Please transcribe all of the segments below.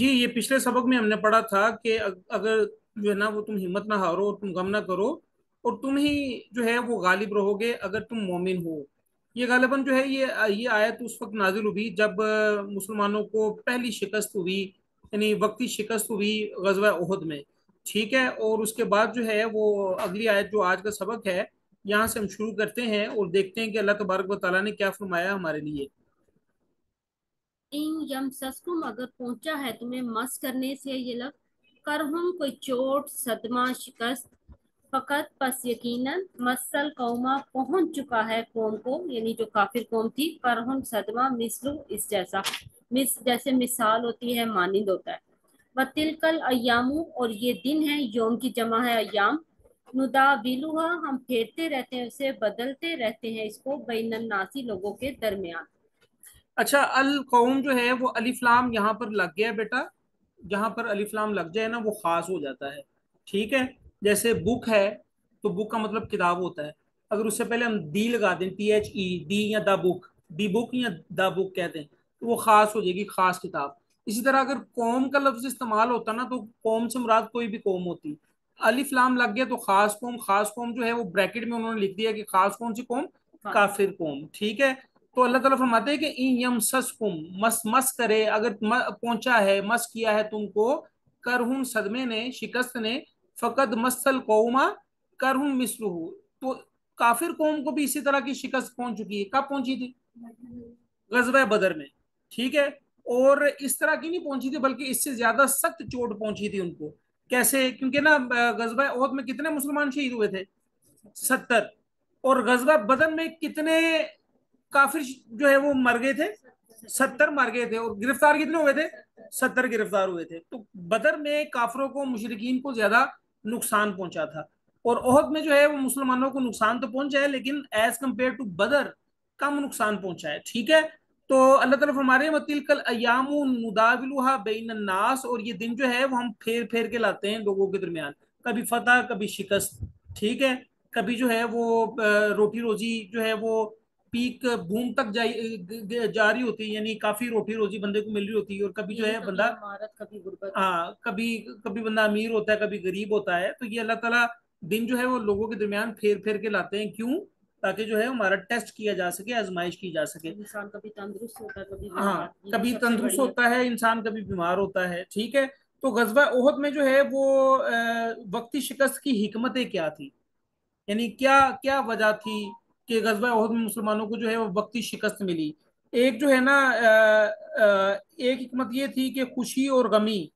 جی یہ پچھلے سبق میں ہم نے پڑھا تھا کہ اگر جو ہے نا وہ تم ہمت نہ ہارو اور تم غم نہ کرو اور تم ہی جو ہے وہ غالب رہو گے اگر تم مومن ہو۔ یہ غالباً جو ہے یہ آیت اس وقت نازل ہوئی جب مسلمانوں کو پہلی شکست ہوئی، یعنی وقتی شکست ہوئی غزوہ احد میں، ٹھیک ہے۔ اور اس کے بعد جو ہے وہ اگلی آیت جو آج کا سبق ہے یہاں سے ہم شروع کرتے ہیں اور دیکھتے ہیں کہ اللہ تبارک و تعالیٰ نے کیا فرمایا ہمارے لیے۔ ان یمسسکم، اگر پہنچا ہے تمہیں مس کرنے سے یہ لفظ، کرہم کوئی چوٹ، صدمہ، شکست، فقط پس یقیناً مسل قوما پہنچ چکا ہے قوم کو، یعنی جو کافر قوم تھی، کرہم صدمہ، مثلو اس جیسا، جیسے مثال ہوتی ہے مانند ہوتا ہے۔ وَتِلْکَ الْأَيَّامُ، اور یہ دن ہے، یوم کی جمع ہے ایام، نداولها، ہم پھیرتے رہتے ہیں اسے، بدلتے رہتے ہیں اس کو، بین الناسی، لوگوں کے درمیان۔ اچھا، القوم جو ہے وہ الف لام یہاں پر لگ گیا بیٹا، جہاں پر الف لام لگ جائے نا وہ خاص ہو جاتا ہے، ٹھیک ہے۔ جیسے بک ہے تو بک کا مطلب کتاب ہوتا ہے، اگر اس سے پہلے ہم دی لگا دیں، ٹی ایچ ای دی، یا دا بک، دی بک یا دا بک کہتے ہیں، تو وہ خاص ہو جائے گی، خاص کتاب۔ اسی طرح اگر قوم کا لفظ استعمال ہوتا نا تو قوم سے مراد کوئی بھی قوم ہوتی، الف لام لگ گیا تو خاص قوم، خاص قوم جو ہے وہ بریکٹ میں انہوں نے لکھ دیا کہ خاص کون سی قوم، کافر قوم، ٹھیک ہے۔ تو اللہ تعالیٰ فرماتے ہیں کہ این یمسسکم، مس کرے، اگر پہنچا ہے، مس کیا ہے تم کو، کرہم صدمے نے، شکست نے، فقد مسل قوما کرہم مثلہ، تو کافر قوم کو بھی اسی طرح کی شکست پہنچ چکی ہے۔ کب پہنچی تھی؟ غزوہ بدر میں، ٹھیک ہے۔ اور اس طرح کی نہیں پہنچی تھی بلکہ اس سے زیادہ سخت چوٹ پہنچی تھی ان کو۔ کیسے؟ کیونکہ نا غزوہ احد میں کتنے مسلمان شہید ہوئے تھے؟ 70۔ اور غزوہ بدر میں کتنے کافر جو ہے وہ مر گئے تھے؟ 70 مر گئے تھے، اور گرفتار کتنے ہوئے تھے؟ 70 گرفتار ہوئے تھے۔ تو بدر میں کافروں کو، مشرکین کو زیادہ نقصان پہنچا تھا، اور احد میں جو ہے وہ مسلمانوں کو نقصان تو پہنچا ہے لیکن ایز کمپیئر ٹو بدر کم نقصان پہنچا ہے، ٹھیک ہے۔ تو اللہ تعالیٰ فرما رہے ہیں وَتِلْكَ الْأَيَّامُ نُدَاوِلُهَا بَيْنَ النَّاسِ، اور یہ دن جو ہے وہ ہم پھیر پھیر کے لاتے ہیں لوگوں کے درمیان، کبھی فتح کبھی شکست، ٹھیک ہے۔ کبھی جو ہے وہ روٹی روزی جو ہے وہ پیک بوم تک جاری ہوتی ہے، یعنی کافی روٹی روزی بندے کو مل رہی ہوتی ہے، اور کبھی جو ہے بندہ، کبھی غربت، ہاں کبھی کبھی بندہ امیر ہوتا ہے کبھی غریب ہوتا ہے۔ تو یہ اللہ تعالیٰ دن جو ہے وہ لوگوں کے درمیان پھیر پھیر کے لاتے ہیں، کیوں؟ تاکہ جو ہے ہمارا ٹیسٹ کیا جا سکے، آزمائش کی جا سکے۔ انسان کبھی تندرست ہوتا ہے کبھی ہاں، بیمار، یہ کبھی سب سے تندرست بڑی ہوتا ہے انسان، کبھی بیمار ہوتا ہے، ٹھیک ہے۔ تو غزوہ احد میں جو ہے وہ وقتی شکست کی حکمتیں کیا تھی، یعنی کیا کیا وجہ تھی کہ غزوہ احد میں مسلمانوں کو جو ہے وہ وقتی شکست ملی؟ ایک جو ہے نا ایک حکمت یہ تھی کہ خوشی اور غمی،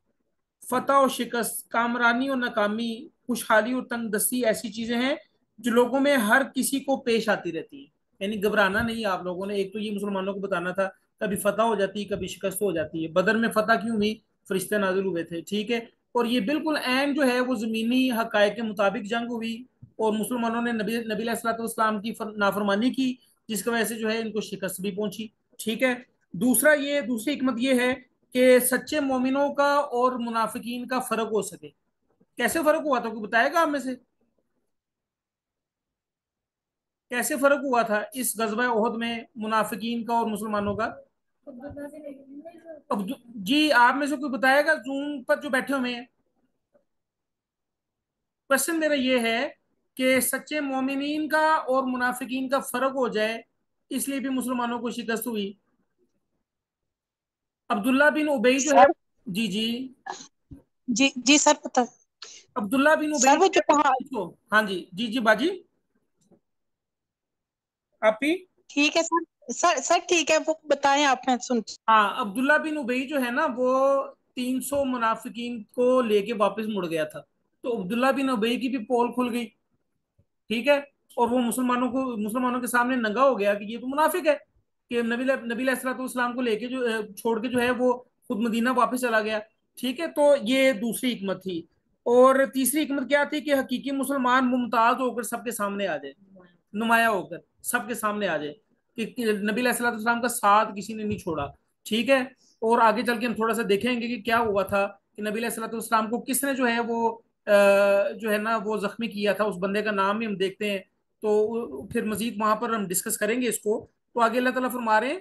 فتح و شکست، کامرانی اور ناکامی، خوشحالی اور تنگ دستی ایسی چیزیں ہیں جو لوگوں میں ہر کسی کو پیش آتی رہتی ہیں، یعنی گھبرانا نہیں آپ لوگوں نے۔ ایک تو یہ مسلمانوں کو بتانا تھا، کبھی فتح ہو جاتی ہے کبھی شکست ہو جاتی ہے۔ بدر میں فتح کیوں ہوئی؟ فرشتے نازل ہوئے تھے، ٹھیک ہے۔ اور یہ بالکل عین جو ہے وہ زمینی حقائق کے مطابق جنگ ہوئی، اور مسلمانوں نے نبی علیہ الصلوۃ والسلام کی نافرمانی کی، جس کی وجہ سے جو ہے ان کو شکست بھی پہنچی، ٹھیک ہے۔ دوسری حکمت یہ ہے کہ سچے مومنوں کا اور منافقین کا فرق ہو سکے۔ کیسے فرق ہوا تھا؟ کوئی بتائے گا آپ میں سے؟ کیسے فرق ہوا تھا اس غزوہ احد میں منافقین کا اور مسلمانوں کا؟ اب جی آپ میں سے کوئی بتائے گا زوم پر جو بیٹھے ہوئے ہیں؟ کوشچن میرا یہ ہے کہ سچے مومنین کا اور منافقین کا فرق ہو جائے، اس لیے بھی مسلمانوں کو شکست ہوئی۔ عبداللہ بن ابئی جو ہے، سر جی جی، جی جی سر پتہ عبداللہ بن ابئی سر وہ جو جو کہا ہے، ہاں جی جی جی باجی آپ ہی، ٹھیک ہے سر سر سر ٹھیک ہے وہ بتائیں آپ، میں سن ہاں عبداللہ بن ابئی جو ہے نا وہ 300 منافقین کو لے کے واپس مڑ گیا تھا، تو عبداللہ بن ابئی کی بھی پول کھل گئی، ٹھیک ہے۔ اور وہ مسلمانوں کے سامنے ننگا ہو گیا کہ یہ تو منافق ہے، کہ نبی علیہ الصلوۃ والسلام کو لے کے جو چھوڑ کے جو ہے وہ خود مدینہ واپس چلا گیا، ٹھیک ہے۔ تو یہ دوسری حکمت تھی۔ اور تیسری حکمت کیا تھی کہ حقیقی مسلمان ممتاز ہو کر سب کے سامنے آ جائے، نمایاں ہو کر سب کے سامنے آ جائے، کہ نبی علیہ الصلوۃ والسلام کا ساتھ کسی نے نہیں چھوڑا، ٹھیک ہے۔ اور آگے چل کے ہم تھوڑا سا دیکھیں گے کہ کیا ہوا تھا، کہ نبی علیہ الصلوۃ والسلام کو کس نے جو ہے وہ جو ہے نا وہ زخمی کیا تھا، اس بندے کا نام بھی ہم دیکھتے ہیں، تو پھر مزید وہاں پر ہم ڈسکس کریں گے اس کو۔ تو آگے اللہ تعالیٰ فرما رہے ہیں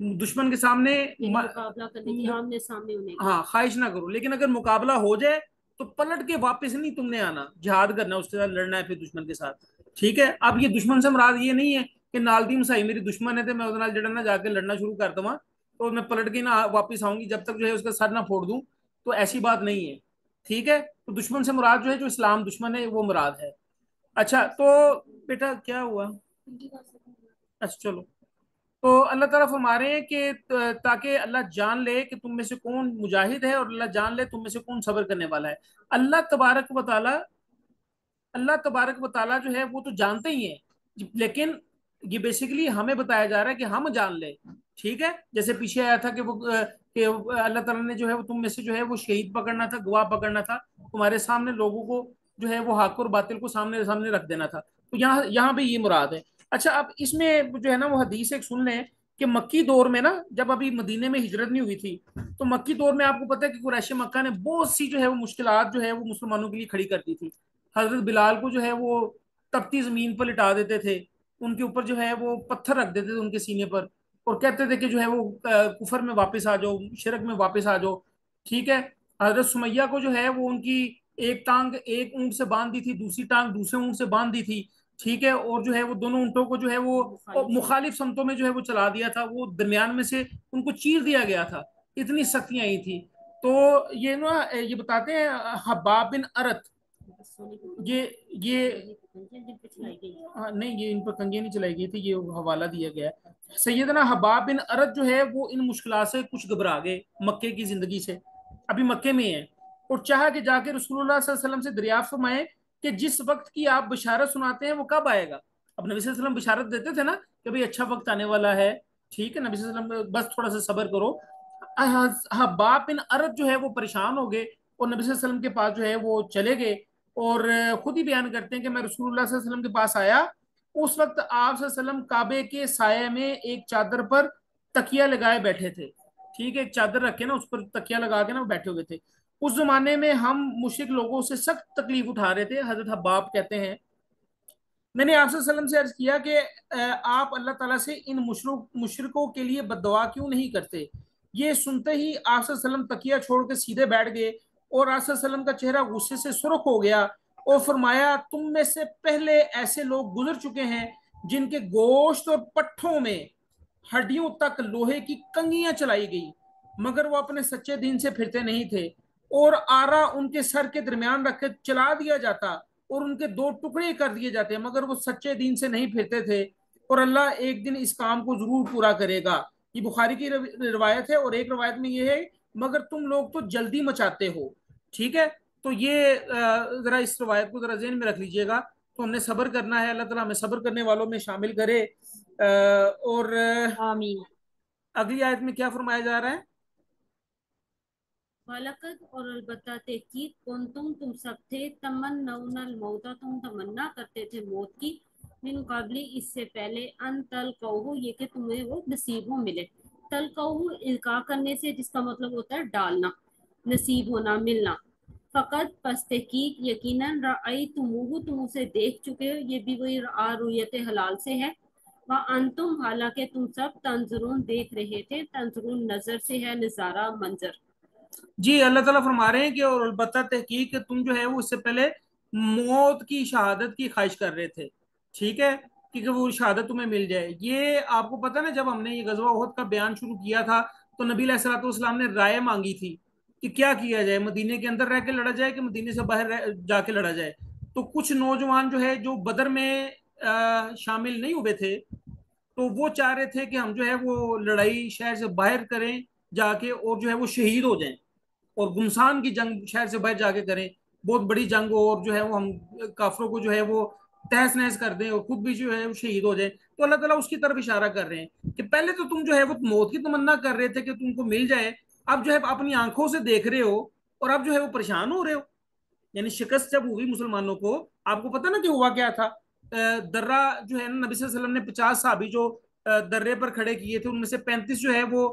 دشمن کے سامنے مقابلہ کرنے کی آمنے سامنے ہونے کی. ہاں خواہش نہ کرو، لیکن اگر مقابلہ ہو جائے تو پلٹ کے واپس نہیں تم نے آنا، جہاد کرنا، اس کے ساتھ لڑنا ہے پھر دشمن کے ساتھ. ٹھیک ہے. اب یہ دشمن سے مراد یہ نہیں ہے کہ نال دی مسائی میری دشمن ہے تو میں اس جڑنا جا کے لڑنا شروع کر دوں تو میں پلٹ کے نہ واپس آؤں گی جب تک جو ہے اس کا سر نہ پھوڑ دوں، تو ایسی بات نہیں ہے. ٹھیک ہے. تو دشمن سے مراد جو ہے جو اسلام دشمن ہے وہ مراد ہے. اچھا تو بیٹا کیا ہوا؟ اچھا چلو. تو اللہ تعالیٰ فرما رہے ہیں کہ تاکہ اللہ جان لے کہ تم میں سے کون مجاہد ہے اور اللہ جان لے تم میں سے کون صبر کرنے والا ہے. اللہ تبارک و تعالیٰ جو ہے وہ تو جانتے ہی ہیں، لیکن یہ بیسیکلی ہمیں بتایا جا رہا ہے کہ ہم جان لیں. ٹھیک ہے. جیسے پیچھے آیا تھا کہ اللہ تعالیٰ نے جو ہے وہ تم میں سے جو ہے وہ شہید پکڑنا تھا، گواہ پکڑنا تھا، تمہارے سامنے لوگوں کو جو ہے وہ حق اور باطل کو سامنے سامنے رکھ دینا تھا. تو یہاں پہ یہ مراد ہے. اچھا اب اس میں جو ہے نا وہ حدیث ایک سن لیں کہ مکی دور میں نا جب ابھی مدینے میں ہجرت نہیں ہوئی تھی تو مکی دور میں آپ کو پتا ہے کہ قریش مکہ نے بہت سی جو ہے وہ مشکلات جو ہے وہ مسلمانوں کے لیے کھڑی کرتی تھی. حضرت بلال کو جو ہے وہ تپتی زمین پر لٹا دیتے تھے، ان کے اوپر جو ہے وہ پتھر رکھ دیتے تھے ان کے سینے پر، اور کہتے تھے کہ جو ہے وہ کفر میں واپس آ جاؤ، شرک میں واپس آ جاؤ. ٹھیک ہے. حضرت سمیہ کو جو ہے وہ ان کی ایک ٹانگ ایک اونٹ سے باندھ دی تھی، دوسری ٹانگ دوسرے اونٹ سے باندھ دی تھی. ٹھیک ہے. اور جو ہے وہ دونوں اونٹوں کو جو ہے وہ مخالف سمتوں میں جو ہے وہ چلا دیا تھا، وہ درمیان میں سے ان کو چیر دیا گیا تھا، اتنی سختیاں آئی تھی. تو یہ نا یہ بتاتے ہیں حباب بن ارت، یہ نہیں، یہ ان پر کنجی نہیں چلائی گئی تھی، یہ حوالہ دیا گیا ہے. سیدنا حباب بن ارت جو ہے وہ ان مشکلات سے کچھ گھبرا گئے مکے کی زندگی سے، ابھی مکے میں ہیں، اور چاہا کہ جا کے رسول اللہ صلی اللہ علیہ وسلم سے دریافت فرمائے کہ جس وقت کی آپ بشارت سناتے ہیں وہ کب آئے گا. اب نبی صلی اللہ علیہ وسلم بشارت دیتے تھے نا کہ بھئی اچھا وقت آنے والا ہے. ٹھیک ہے. نبی صلی اللہ علیہ وسلم بس تھوڑا سا صبر کرو. حباب بن ارت جو ہے وہ پریشان ہو گئے اور نبی صلی اللہ علیہ وسلم کے پاس جو ہے وہ چلے گئے، اور خود ہی بیان کرتے ہیں کہ میں رسول اللہ صلی اللہ علیہ وسلم کے پاس آیا، اس وقت آپ صلی اللہ علیہ وسلم کعبے کے سائے میں ایک چادر پر تکیہ لگائے بیٹھے تھے. ٹھیک ہے. ایک چادر رکھے نا اس پر تکیہ لگا کے نا وہ بیٹھے ہوئے تھے. اس زمانے میں ہم مشرک لوگوں سے سخت تکلیف اٹھا رہے تھے. حضرت حباب کہتے ہیں میں نے آپ صلی اللہ علیہ وسلم سے عرض کیا کہ آپ اللہ تعالیٰ سے ان مشرکوں کے لیے بد دعا کیوں نہیں کرتے. یہ سنتے ہی آپ صلی اللہ علیہ وسلم تکیہ چھوڑ کے سیدھے بیٹھ گئے، اور آپ صلی اللہ علیہ وسلم کا چہرہ غصے سے سرخ ہو گیا، اور فرمایا تم میں سے پہلے ایسے لوگ گزر چکے ہیں جن کے گوشت اور پٹھوں میں ہڈیوں تک لوہے کی کنگیاں چلائی گئی، مگر وہ اپنے سچے دین سے پھرتے نہیں تھے، اور آرا ان کے سر کے درمیان رکھ کے چلا دیا جاتا اور ان کے دو ٹکڑے کر دیے جاتے، مگر وہ سچے دین سے نہیں پھرتے تھے، اور اللہ ایک دن اس کام کو ضرور پورا کرے گا. یہ بخاری کی روایت ہے، اور ایک روایت میں یہ ہے مگر تم لوگ تو جلدی مچاتے ہو. ٹھیک ہے. تو یہ ذرا اس روایت کو ذرا ذہن میں رکھ لیجئے گا. تو ہم نے صبر کرنا ہے، اللہ تعالیٰ ہمیں صبر کرنے والوں میں شامل کرے. اور آمین. اگلی آیت میں کیا فرمایا جا رہا ہے؟ وَلَقَدْ اور البتہ تحقیق تم سب تھے تمنون الموت تم تمنا کرتے تھے موت کی، من قبل اس سے پہلے، ان تلقوہ یہ کہ تمہیں وہ نصیب ہو ملے. تلقوہ القاء کرنے سے جس کا مطلب ہوتا ہے ڈالنا، نصیب ہونا، ملنا. فقط پس تحقیق یقیناً رأیتموہ تم اسے دیکھ چکے ہو، یہ بھی وہی رؤیت حلال سے ہے. وَأَنْتُمْ حالانکہ تم سب تنظرون دیکھ رہے تھے، تنظرون نظر سے ہے، نظارہ منظر. جی اللہ تعالیٰ فرما رہے ہیں کہ اور البتہ تحقیق کہ تم جو ہے وہ اس سے پہلے موت کی شہادت کی خواہش کر رہے تھے. ٹھیک ہے. کہ وہ شہادت تمہیں مل جائے. یہ آپ کو پتا نا جب ہم نے یہ غزوہ احد کا بیان شروع کیا تھا تو نبی علیہ الصلوۃ والسلام نے رائے مانگی تھی کہ کیا کیا جائے، مدینے کے اندر رہ کے لڑا جائے کہ مدینے سے باہر جا کے لڑا جائے. تو کچھ نوجوان جو ہے جو بدر میں شامل نہیں ہوئے تھے تو وہ چاہ رہے تھے کہ ہم جو ہے وہ لڑائی شہر سے باہر کریں جا کے، اور جو ہے وہ شہید ہو جائیں، اور گمسان کی جنگ شہر سے باہر جا کے کریں، بہت بڑی جنگ ہو، اور جو ہے وہ ہم کافروں کو جو ہے وہ تہس نہس کر دیں اور خود بھی جو ہے وہ شہید ہو جائیں. تو اللہ تعالیٰ اس کی طرف اشارہ کر رہے ہیں کہ پہلے تو تم جو ہے وہ موت کی تمنا کر رہے تھے کہ تم کو مل جائے، اب جو ہے اپنی آنکھوں سے دیکھ رہے ہو اور اب جو ہے وہ پریشان ہو رہے ہو. یعنی شکست جب ہوئی مسلمانوں کو، آپ کو پتا نا کہ ہوا کیا تھا. درہ جو ہے نا نبی صلی اللہ علیہ وسلم نے 50 صحابی جو درے پر کھڑے کیے تھے ان میں سے 35 جو ہے وہ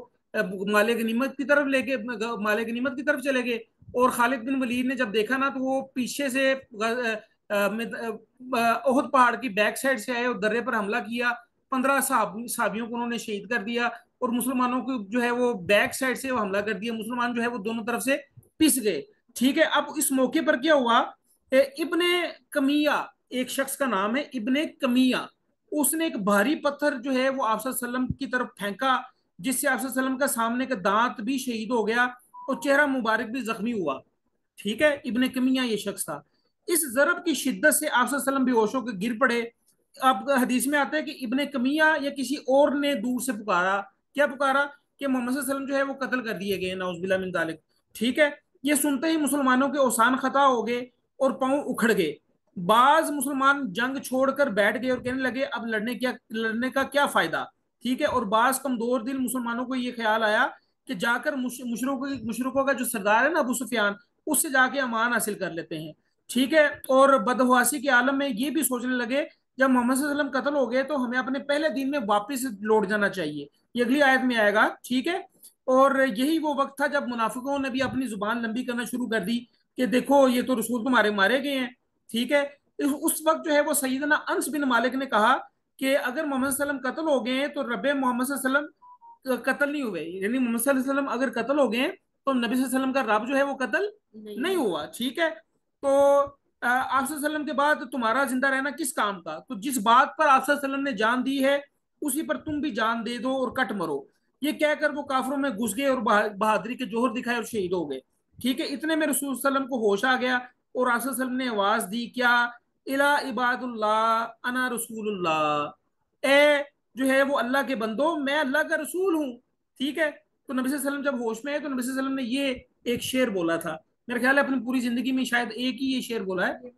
مال غنیمت کی طرف چلے گئے، اور خالد بن ولید نے جب دیکھا نا تو وہ پیچھے سے احد پہاڑ کی بیک سائڈ سے آئے اور درے پر حملہ کیا، 15 صحابیوں کو انہوں نے شہید کر دیا، اور مسلمانوں کو جو ہے وہ بیک سائڈ سے وہ حملہ کر دیا، مسلمان جو ہے وہ دونوں طرف سے پس گئے، ٹھیک ہے۔ اب اس موقع پر کیا ہوا، ابن کمیہ ایک شخص کا نام ہے ابن کمیہ، اس نے ایک بھاری پتھر جو ہے وہ آپ صلی اللہ علیہ وسلم کی طرف پھینکا، جس سے آپ صلی اللہ علیہ وسلم کا سامنے کا دانت بھی شہید ہو گیا اور چہرہ مبارک بھی زخمی ہوا، ٹھیک ہے۔ ابن کمیہ یہ شخص تھا۔ اس ضرب کی شدت سے آپ صلی اللہ علیہ وسلم بے ہوش ہو کے گر پڑے۔ اب حدیث میں آتا ہے کہ ابن کمیہ یا کسی اور نے دور سے پکارا، کیا پکارا، کہ محمد صلی اللہ علیہ وسلم جو ہے وہ قتل کر دیے گئے، نعوذ باللہ من ذالک، ٹھیک ہے۔ یہ سنتے ہی مسلمانوں کے اوسان خطا ہو گئے اور پاؤں اکھڑ گئے، بعض مسلمان جنگ چھوڑ کر بیٹھ گئے اور کہنے لگے اب لڑنے کا کیا فائدہ، ٹھیک ہے۔ اور بعض کمزور دل مسلمانوں کو یہ خیال آیا کہ جا کر مشرکوں کا جو سردار ہے نا ابو سفیان، اس سے جا کے امان حاصل کر لیتے ہیں، ٹھیک ہے۔ اور بدحواسی کے عالم میں یہ بھی سوچنے لگے جب محمد صلی اللہ علیہ وسلم قتل ہو گئے تو ہمیں اپنے پہلے دین میں واپس لوٹ جانا چاہیے، یہ اگلی آیت میں آئے گا، ٹھیک ہے۔ اور یہی وہ وقت تھا جب منافقوں نے بھی اپنی زبان لمبی کرنا شروع کر دی کہ دیکھو یہ تو رسول تمہارے مارے گئے ہیں، ٹھیک ہے۔ اس وقت جو ہے وہ سیدنا انس بن مالک نے کہا کہ اگر محمد صلی اللہ علیہ وسلم قتل ہو گئے ہیں تو رب محمد صلی اللہ علیہ وسلم قتل نہیں ہوئے، یعنی محمد صلی اللہ علیہ وسلم اگر قتل ہو گئے ہیں تو نبی صلی اللہ علیہ وسلم کا رب جو ہے وہ قتل نہیں ہوا، ٹھیک ہے۔ تو آپ صلی اللہ علیہ وسلم کے بعد تمہارا زندہ رہنا کس کام کا، تو جس بات پر آپ صلی اللہ علیہ وسلم نے جان دی ہے اسی پر تم بھی جان دے دو اور کٹ مرو، یہ کہہ کر وہ کافروں میں گھس گئے اور بہادری کے جوہر دکھائے اور شہید ہو گئے، ٹھیک ہے۔ اتنے میں رسول صلی اللہ علیہ وسلم کو ہوش آ گیا اور آپ صلی اللہ علیہ وسلم نے آواز دی، کیا، الا عباد اللہ انا رسول اللہ، اے جو ہے وہ اللہ کے بندو میں اللہ کا رسول ہوں، ٹھیک ہے۔ تو نبی صلی اللہ علیہ وسلم جب ہوش میں ہے تو نبی صلی اللہ علیہ وسلم نے یہ ایک شعر بولا تھا، میرا خیال ہے اپنی پوری زندگی میں شاید ایک ہی یہ شعر بولا ہے،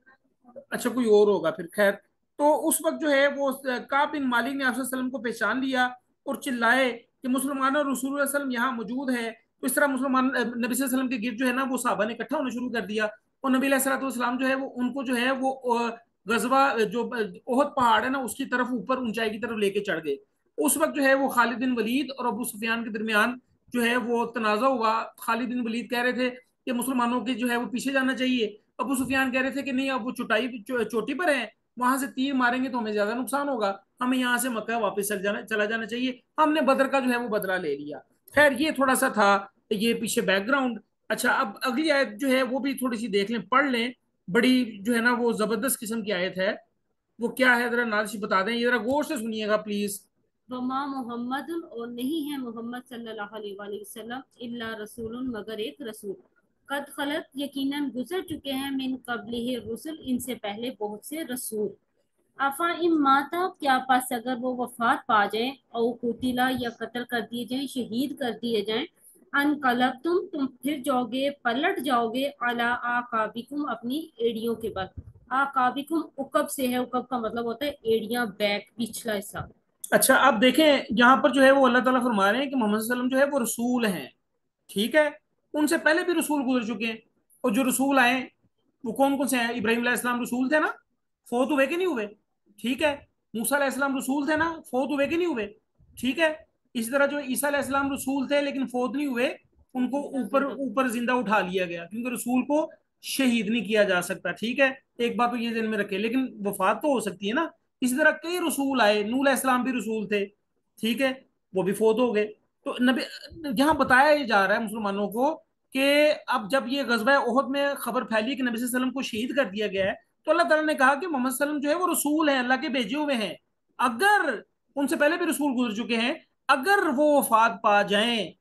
اچھا کوئی اور ہوگا پھر، خیر۔ تو اس وقت جو ہے وہ کعب بن مالک نے آپ صلی اللہ علیہ وسلم کو پہچان لیا اور چلائے کہ مسلمانوں اور رسول اللہ علیہ وسلم یہاں موجود ہے، تو اس طرح مسلمان نبی صلی اللہ علیہ وسلم کے گرد جو ہے نا وہ صحابہ نے اکٹھا ہونا شروع کر دیا، اور نبی علیہ الصلوۃ والسلام جو ہے وہ ان کو جو ہے وہ غزوہ جو احد پہاڑ ہے نا اس کی طرف اوپر اونچائی کی طرف لے کے چڑھ گئے۔ اس وقت جو ہے وہ خالد بن ولید اور ابو سفیان کے درمیان جو ہے وہ تنازع ہوا، خالد بن ولید کہہ رہے تھے کہ مسلمانوں کے جو ہے وہ پیچھے جانا چاہیے، ابو سفیان کہہ رہے تھے کہ نہیں اب وہ چوٹی پر ہیں، وہاں سے تیر ماریں گے تو ہمیں زیادہ نقصان ہوگا، ہمیں یہاں سے مکہ واپس چلا جانا چاہیے، ہم نے بدر کا جو ہے وہ بدلہ لے لیا۔ خیر یہ تھوڑا سا تھا یہ پیچھے بیک گراؤنڈ۔ اچھا اب اگلی آیت جو ہے وہ بھی تھوڑی سی دیکھ لیں، پڑھ لیں، بڑی جو ہے نا وہ زبردست قسم کی آیت ہے، وہ کیا ہے ذرا نازش بتا دیں، یہ ذرا غور سے سنیے گا پلیز۔ وما محمد، اور نہیں ہے محمد صلی اللہ علیہ وآلہ وسلم، الا رسول، مگر ایک رسول، قد خلط، یقیناً گزر چکے ہیں، من قبلہ رسل، ان سے پہلے بہت سے رسول، افا ام ماتا، کیا پس اگر وہ وفات پا جائیں، او قتلا، یا قتل کر دیے جائیں، شہید کر دیے جائیں، ان قلب تم پھر جاؤ گے، پلٹ جاؤ گے، علی آقابکم، اپنی ایڑیوں کے بعد، آقابکم عقب سے ہے، عقب کا مطلب ہوتا ہے ایڑیاں، بیک، پچھلا حصہ۔ اچھا اب دیکھیں یہاں پر جو ہے وہ اللہ تعالیٰ فرما رہے ہیں کہ محمد صلی اللہ علیہ وسلم جو ہے وہ رسول ہیں، ٹھیک ہے، ان سے پہلے بھی رسول گزر چکے ہیں، اور جو رسول آئے وہ کون کون سے ہیں، ابراہیم علیہ السلام رسول تھے نا، فوت ہوئے کہ نہیں ہوئے، ٹھیک ہے، موسیٰ علیہ السلام رسول تھے نا، فوت ہوئے کہ نہیں ہوئے، ٹھیک ہے، اسی طرح جو عیسیٰ علیہ السلام رسول تھے لیکن فوت نہیں ہوئے، ان کو اوپر زندہ اٹھا لیا گیا، کیونکہ رسول کو شہید نہیں کیا جا سکتا، ٹھیک ہے، ایک بات تو یہ ذہن میں رکھے، لیکن وفات تو ہو سکتی ہے نا۔ اسی طرح کئی رسول آئے، نوح علیہ السلام بھی رسول تھے، ٹھیک ہے، وہ بھی فوت ہو گئے، تو نبی یہاں بتایا یہ جا رہا ہے مسلمانوں کو کہ اب جب یہ غزوہ احد میں خبر پھیلی کہ نبی صلی اللہ علیہ وسلم کو شہید کر دیا گیا ہے تو اللہ تعالیٰ نے کہا کہ محمد صلی اللہ علیہ وسلم جو ہے وہ رسول ہیں، اللہ کے بھیجے ہوئے ہیں، اگر ان سے پہلے بھی رسول گزر چکے ہیں، اگر وہ وفات پا جائیں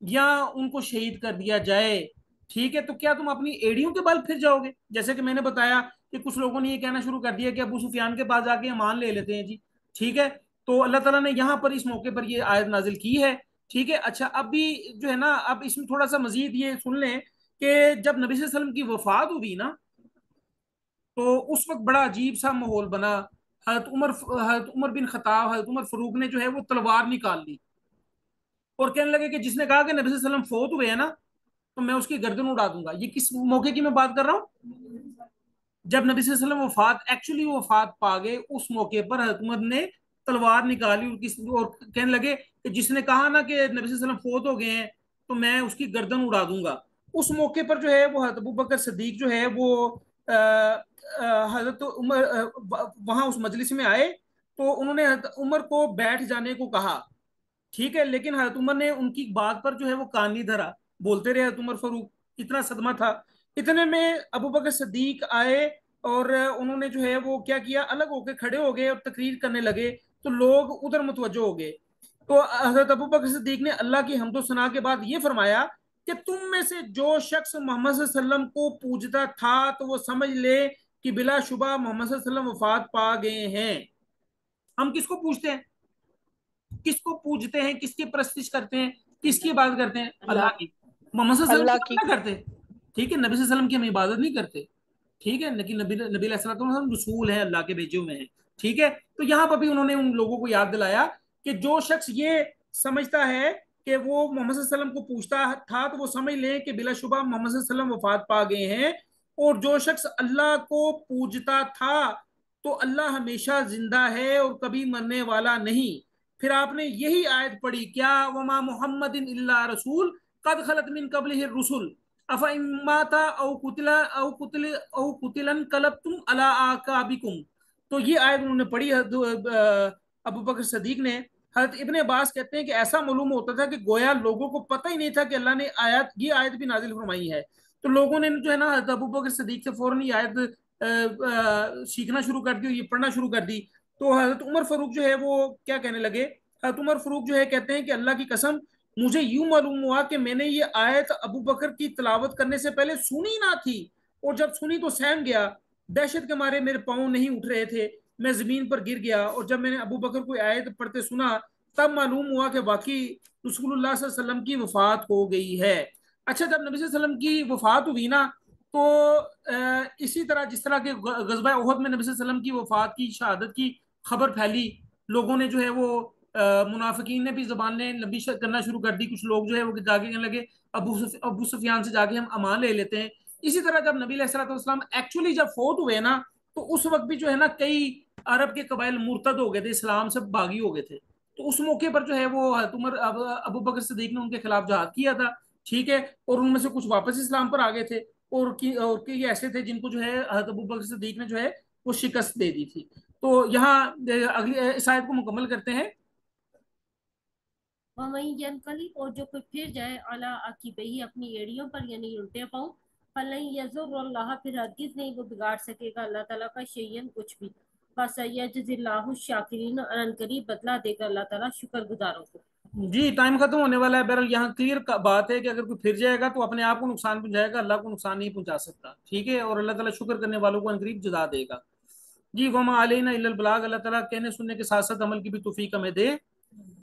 یا ان کو شہید کر دیا جائے، ٹھیک ہے، تو کیا تم اپنی ایڑیوں کے بل پھر جاؤ گے، جیسے کہ میں نے بتایا کہ کچھ لوگوں نے یہ کہنا شروع کر دیا کہ ابو سفیان کے پاس جا کے امان لے لیتے ہیں جی، ٹھیک ہے، تو اللہ تعالیٰ نے یہاں پر اس موقع پر یہ آیت نازل کی ہے، ٹھیک ہے۔ اچھا اب بھی جو ہے نا اب اس میں تھوڑا سا مزید یہ سن لیں کہ جب نبی صلی اللہ علیہ وسلم کی وفات ہوئی نا تو اس وقت بڑا عجیب سا ماحول بنا، حضرت عمر بن خطاب، حضرت عمر فاروق نے جو ہے وہ تلوار نکال لی اور کہنے لگے کہ جس نے کہا کہ نبی صلی اللہ علیہ وسلم فوت ہوئے ہیں نا تو میں اس کی گردن اڑا دوں گا۔ یہ کس موقع کی میں بات کر رہا ہوں، جب نبی صلی اللہ علیہ وسلم ایکچولی وفات پا گئے، اس موقع پر حضرت عمر نے تلوار نکالی اور کہنے لگے کہ جس نے کہا نا کہ نبی صلی اللہ علیہ وسلم فوت ہو گئے ہیں تو میں اس کی گردن اڑا دوں گا۔ اس موقع پر جو ہے وہ حضرت ابوبکر صدیق جو ہے وہ حضرت عمر وہاں اس مجلس میں آئے تو انہوں نے حضرت عمر کو بیٹھ جانے کو کہا، ٹھیک ہے، لیکن حضرت عمر نے ان کی بات پر جو ہے وہ کان نہیں دھرا، بولتے رہے حضرت عمر فاروق، اتنا صدمہ تھا۔ اتنے میں ابو بکر صدیق آئے، اور انہوں نے جو ہے وہ کیا کیا، الگ ہو کے کھڑے ہو گئے اور تقریر کرنے لگے، تو لوگ ادھر متوجہ ہو گئے۔ تو حضرت ابو بکر صدیق نے اللہ کی حمد و ثنا کے بعد یہ فرمایا کہ تم میں سے جو شخص محمد صلی اللہ علیہ وسلم کو پوجتا تھا تو وہ سمجھ لے کہ بلا شبہ محمد صلی اللہ علیہ وسلم وفات پا گئے ہیں۔ ہم کس کو پوچھتے ہیں، کس کو پوجتے ہیں، کس کی پرستش کرتے ہیں، کس کی عبادت کرتے ہیں؟ اللہ کی۔ محمد صلی اللہ علیہ اللہ وسلم کی کی۔ ہم نہ کرتے، ٹھیک ہے، نبی صلی اللہ علیہ وسلم کی ہم عبادت نہیں کرتے، ٹھیک ہے، لیکن نبی علیہ الصلوۃ والسلام رسول ہیں، اللہ کے بھیجے ہوئے ہیں، ٹھیک ہے۔ تو یہاں پر بھی انہوں نے ان لوگوں کو یاد دلایا کہ جو شخص یہ سمجھتا ہے کہ وہ محمد صلی اللہ علیہ وسلم کو پوچھتا تھا تو وہ سمجھ لے کہ بلا شبہ محمد صلی اللہ علیہ وسلم وفات پا گئے ہیں، اور جو شخص اللہ کو پوجتا تھا تو اللہ ہمیشہ زندہ ہے اور کبھی مرنے والا نہیں۔ پھر آپ نے یہی آیت پڑھی، کیا وما محمد الا رسول قد خلت من قبلہ الرسل افإن مات او قتل انقلبتم علی اعقابکم۔ تو یہ آیت انہوں نے پڑھی ابو بکر صدیق نے۔ حضرت ابن عباس کہتے ہیں کہ ایسا معلوم ہوتا تھا کہ گویا لوگوں کو پتہ ہی نہیں تھا کہ اللہ نے یہ آیت بھی نازل فرمائی ہے۔ تو لوگوں نے جو ہے نا حضرت ابو بکر صدیق سے فوراً یہ آیت سیکھنا شروع کر دی، یہ پڑھنا شروع کر دی۔ تو حضرت عمر فاروق جو ہے وہ کیا کہنے لگے، حضرت عمر فاروق جو ہے کہتے ہیں کہ اللہ کی قسم مجھے یوں معلوم ہوا کہ میں نے یہ آیت ابو بکر کی تلاوت کرنے سے پہلے سنی نہ تھی، اور جب سنی تو سہم گیا، دہشت کے مارے میرے پاؤں نہیں اٹھ رہے تھے، میں زمین پر گر گیا، اور جب میں نے ابو بکر کو آیت پڑھتے سنا تب معلوم ہوا کہ واقعی رسول اللہ صلی اللہ علیہ وسلم کی وفات ہو گئی ہے۔ اچھا، جب نبی صلی اللہ علیہ وسلم کی وفات ہوئی نا، تو اسی طرح جس طرح کے غزوہ احد میں نبی صلی اللہ علیہ وسلم کی وفات کی شہادت کی خبر پھیلی، لوگوں نے جو ہے وہ منافقین نے بھی زبانیں لمبی کرنا شروع کر دی، کچھ لوگ جو ہے وہ جا کے کہنے لگے ابو سفیان سے جا کے ہم امان لے لیتے ہیں۔ اسی طرح جب نبی علیہ الصلوۃ والسلام ایکچولی جب فوت ہوئے نا، تو اس وقت بھی جو ہے نا کئی عرب کے قبائل مرتد ہو گئے تھے، اسلام سے باغی ہو گئے تھے۔ تو اس موقع پر جو ہے وہ حضرت عمر ابو بکر صدیق نے ان کے خلاف جہاد کیا تھا، ٹھیک ہے، اور ان میں سے کچھ واپس اسلام پر آ گئے تھے، اور کئی ایسے تھے جن کو جو ہے حضرت ابو بکر صدیق نے جو ہے وہ شکست دے دی تھی۔ تو یہاں اگلی اس آیت کو مکمل کرتے ہیں۔ وَمَن يَنقلب، اور جو کوئی پھر جائے علی عقبیہ اپنی ایڑیوں پر یعنی الٹے پاؤں، فلن یضر اللہ، پھر ہرگز نہیں وہ بگاڑ سکے گا اللہ تعالیٰ کا شیئن کچھ بھی، فَسَيَجْزِي اللَّهُ الشَّاكِرِينَ، ان قریب بدلہ دے گا اللہ تعالیٰ شکر گزاروں کو۔ جی ٹائم ختم ہونے والا ہے، بہرحال یہاں کلیئر بات ہے کہ اگر کوئی پھر جائے گا تو اپنے آپ کو نقصان پہنچائے گا، اللہ کو نقصان نہیں پہنچا سکتا، ٹھیک ہے، اور اللہ تعالیٰ شکر کرنے والوں کو عنقریب جزا دے گا۔ جی وما علینا الا البلاغ، اللہ تعالیٰ کہنے سننے کے ساتھ ساتھ عمل کی بھی توفیق ہمیں دے۔